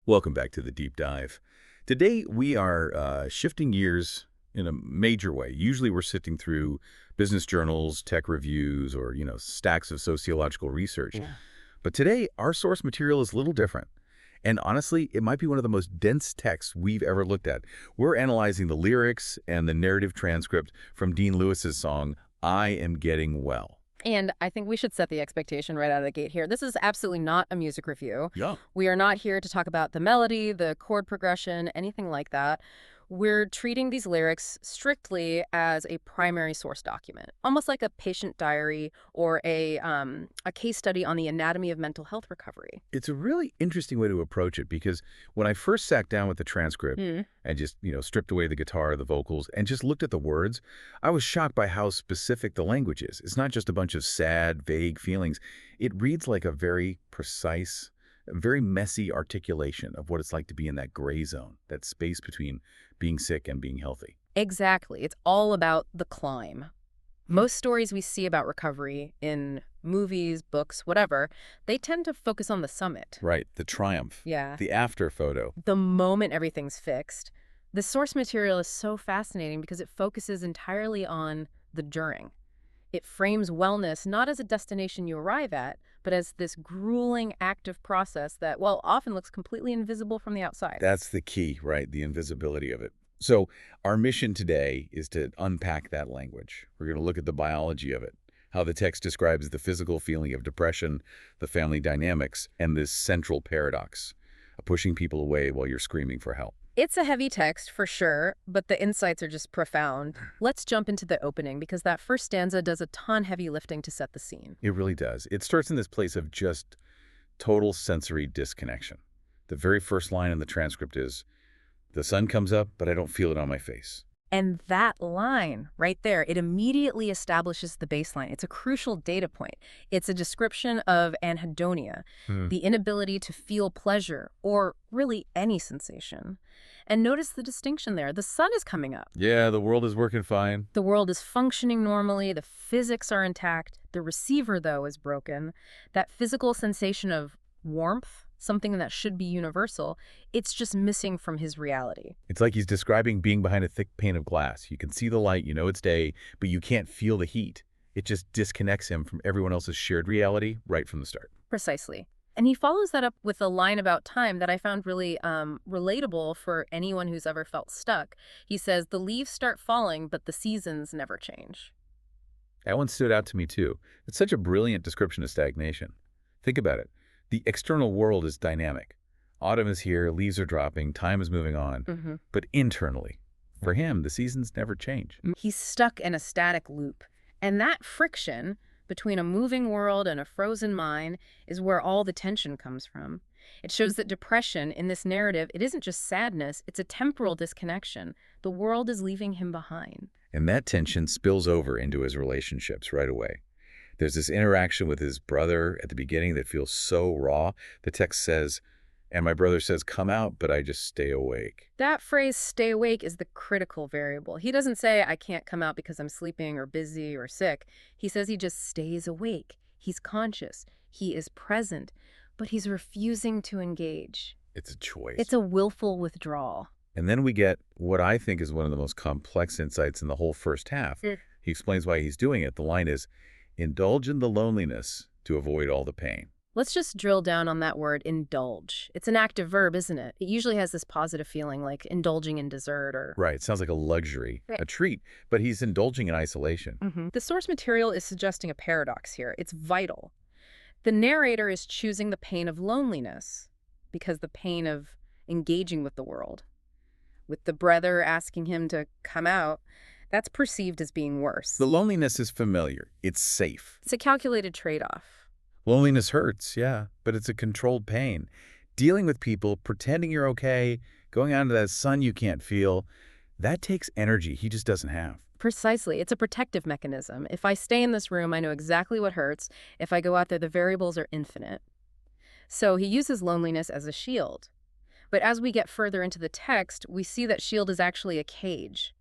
Welcome back to the deep dive. Today we are shifting gears in a major way. Usually we're sifting through business journals, tech reviews, or stacks of sociological research. Yeah. But today our source material is a little different. And honestly, it might be one of the most dense texts we've ever looked at. We're analyzing the lyrics and the narrative transcript from Dean Lewis's song, I Am Getting Well. And I think we should set the expectation right out of the gate here. This is absolutely not a music review. Yeah. We are not here to talk about the melody, the chord progression, anything like that. We're treating these lyrics strictly as a primary source document, almost like a patient diary or a case study on the anatomy of mental health recovery. It's a really interesting way to approach it because when I first sat down with the transcript and just, stripped away the guitar, the vocals, and just looked at the words, I was shocked by how specific the language is. It's not just a bunch of sad, vague feelings. It reads like a very precise, very messy articulation of what it's like to be in that gray zone, that space between being sick and being healthy. Exactly. It's all about the climb. Most stories we see about recovery in movies, books, whatever, they tend to focus on the summit. Right, the triumph, Yeah. the after photo. The moment everything's fixed. The source material is so fascinating because it focuses entirely on the during. It frames wellness not as a destination you arrive at, but as this grueling, active process that, well, often looks completely invisible from the outside. That's the key, right? The invisibility of it. So our mission today is to unpack that language. We're going to look at the biology of it, how the text describes the physical feeling of depression, the family dynamics, and this central paradox of pushing people away while you're screaming for help. It's a heavy text, for sure, but the insights are just profound. Let's jump into the opening, because that first stanza does a ton heavy lifting to set the scene. It really does. It starts in this place of just total sensory disconnection. The very first line in the transcript is, "The sun comes up, but I don't feel it on my face." And that line right there, it immediately establishes the baseline. It's a crucial data point. It's a description of anhedonia, the inability to feel pleasure or really any sensation. And notice the distinction there. The sun is coming up. Yeah, the world is working fine. The world is functioning normally. The physics are intact. The receiver, though, is broken. That physical sensation of warmth, something that should be universal, it's just missing from his reality. It's like he's describing being behind a thick pane of glass. You can see the light, you know it's day, but you can't feel the heat. It just disconnects him from everyone else's shared reality right from the start. Precisely. And he follows that up with a line about time that I found really relatable for anyone who's ever felt stuck. He says, "The leaves start falling, but the seasons never change." That one stood out to me too. It's such a brilliant description of stagnation. Think about it. The external world is dynamic. Autumn is here, leaves are dropping, time is moving on. But internally, for him, the seasons never change. He's stuck in a static loop. And that friction between a moving world and a frozen mind is where all the tension comes from. It shows that depression in this narrative, it isn't just sadness, it's a temporal disconnection. The world is leaving him behind. And that tension spills over into his relationships right away. There's this interaction with his brother at the beginning that feels so raw. The text says, "And my brother says, 'Come out,' but I just stay awake." That phrase, "stay awake," is the critical variable. He doesn't say, "I can't come out because I'm sleeping or busy or sick." He says he just stays awake. He's conscious. He is present, but he's refusing to engage. It's a choice. It's a willful withdrawal. And then we get what I think is one of the most complex insights in the whole first half. He explains why he's doing it. The line is, "Indulge in the loneliness to avoid all the pain." Let's just drill down on that word, indulge. It's an active verb, isn't it? It usually has this positive feeling, like indulging in dessert or... Right, it sounds like a luxury, a treat, but he's indulging in isolation. The source material is suggesting a paradox here. It's vital. The narrator is choosing the pain of loneliness because the pain of engaging with the world, with the brother asking him to come out, that's perceived as being worse. The loneliness is familiar. It's safe. It's a calculated trade-off. Loneliness hurts, yeah, but it's a controlled pain. Dealing with people, pretending you're okay, going out into that sun you can't feel, that takes energy he just doesn't have. Precisely. It's a protective mechanism. If I stay in this room, I know exactly what hurts. If I go out there, the variables are infinite. So he uses loneliness as a shield. But as we get further into the text, we see that shield is actually a cage.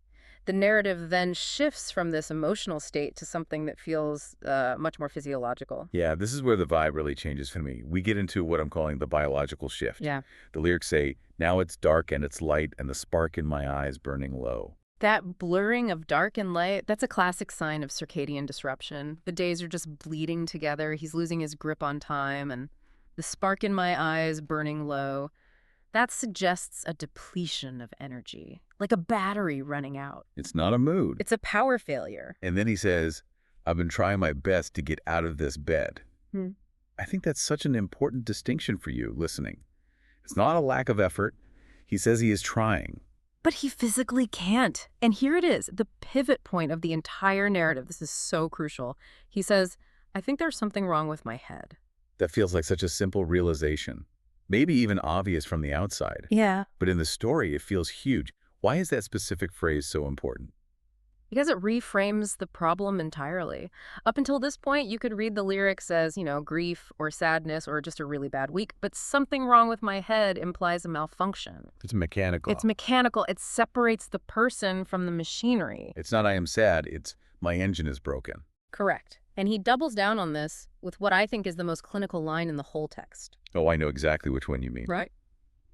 The narrative then shifts from this emotional state to something that feels much more physiological. Yeah, this is where the vibe really changes for me. We get into what I'm calling the biological shift. Yeah. The lyrics say, now it's dark and it's light and the spark in my eyes burning low. That blurring of dark and light, that's a classic sign of circadian disruption. The days are just bleeding together. He's losing his grip on time, and the spark in my eyes burning low. That suggests a depletion of energy, like a battery running out. It's not a mood. It's a power failure. And then he says, I've been trying my best to get out of this bed. I think that's such an important distinction for you listening. It's not a lack of effort. He says he is trying. But he physically can't. And here it is, the pivot point of the entire narrative. This is so crucial. He says, I think there's something wrong with my head. That feels like such a simple realization. Maybe even obvious from the outside. Yeah. But in the story, it feels huge. Why is that specific phrase so important? Because it reframes the problem entirely. Up until this point, you could read the lyrics as, grief or sadness or just a really bad week, but something wrong with my head implies a malfunction. It's mechanical. It's mechanical. It separates the person from the machinery. It's not I am sad, it's my engine is broken. Correct. And he doubles down on this with what I think is the most clinical line in the whole text. Oh, I know exactly which one you mean. Right.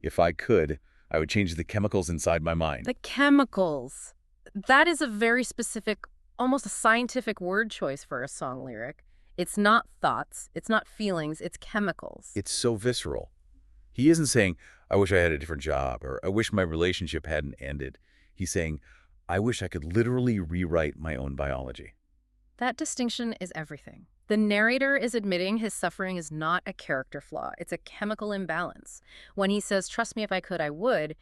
If I could, I would change the chemicals inside my mind. The chemicals. That is a very specific, almost a scientific word choice for a song lyric. It's not thoughts, it's not feelings, it's chemicals. It's so visceral. He isn't saying, I wish I had a different job, or I wish my relationship hadn't ended. He's saying, I wish I could literally rewrite my own biology. That distinction is everything. The narrator is admitting his suffering is not a character flaw. It's a chemical imbalance. When he says, trust me if I could, I would,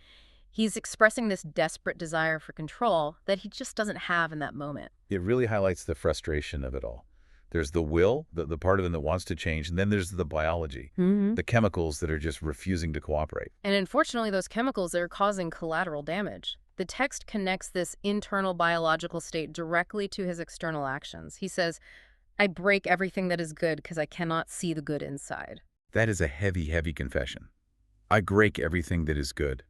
he's expressing this desperate desire for control that he just doesn't have in that moment. It really highlights the frustration of it all. There's the will, the part of him that wants to change, and then there's the biology, the chemicals that are just refusing to cooperate. And unfortunately, those chemicals are causing collateral damage. The text connects this internal biological state directly to his external actions. He says, I break everything that is good because I cannot see the good inside. That is a heavy, heavy confession. I break everything that is good.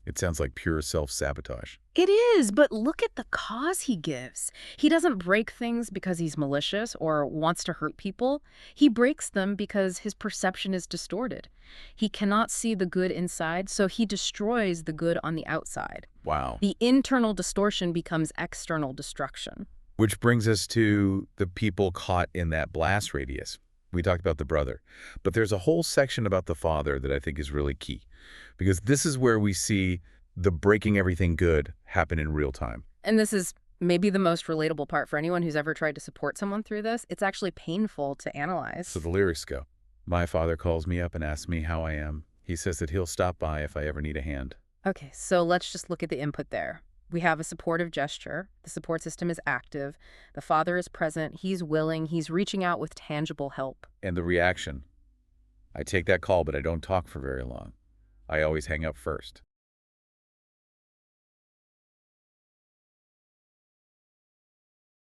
It sounds like pure self-sabotage. It is, but look at the cause he gives. He doesn't break things because he's malicious or wants to hurt people. He breaks them because his perception is distorted. He cannot see the good inside, so he destroys the good on the outside. Wow. The internal distortion becomes external destruction. Which brings us to the people caught in that blast radius. We talked about the brother, but there's a whole section about the father that I think is really key, because this is where we see the breaking everything good happen in real time. And this is maybe the most relatable part for anyone who's ever tried to support someone through this. It's actually painful to analyze. So the lyrics go, my father calls me up and asks me how I am. He says that he'll stop by if I ever need a hand. Okay, so let's just look at the input there. We have a supportive gesture. The support system is active. The father is present. He's willing. He's reaching out with tangible help. And the reaction. I take that call, but I don't talk for very long. I always hang up first.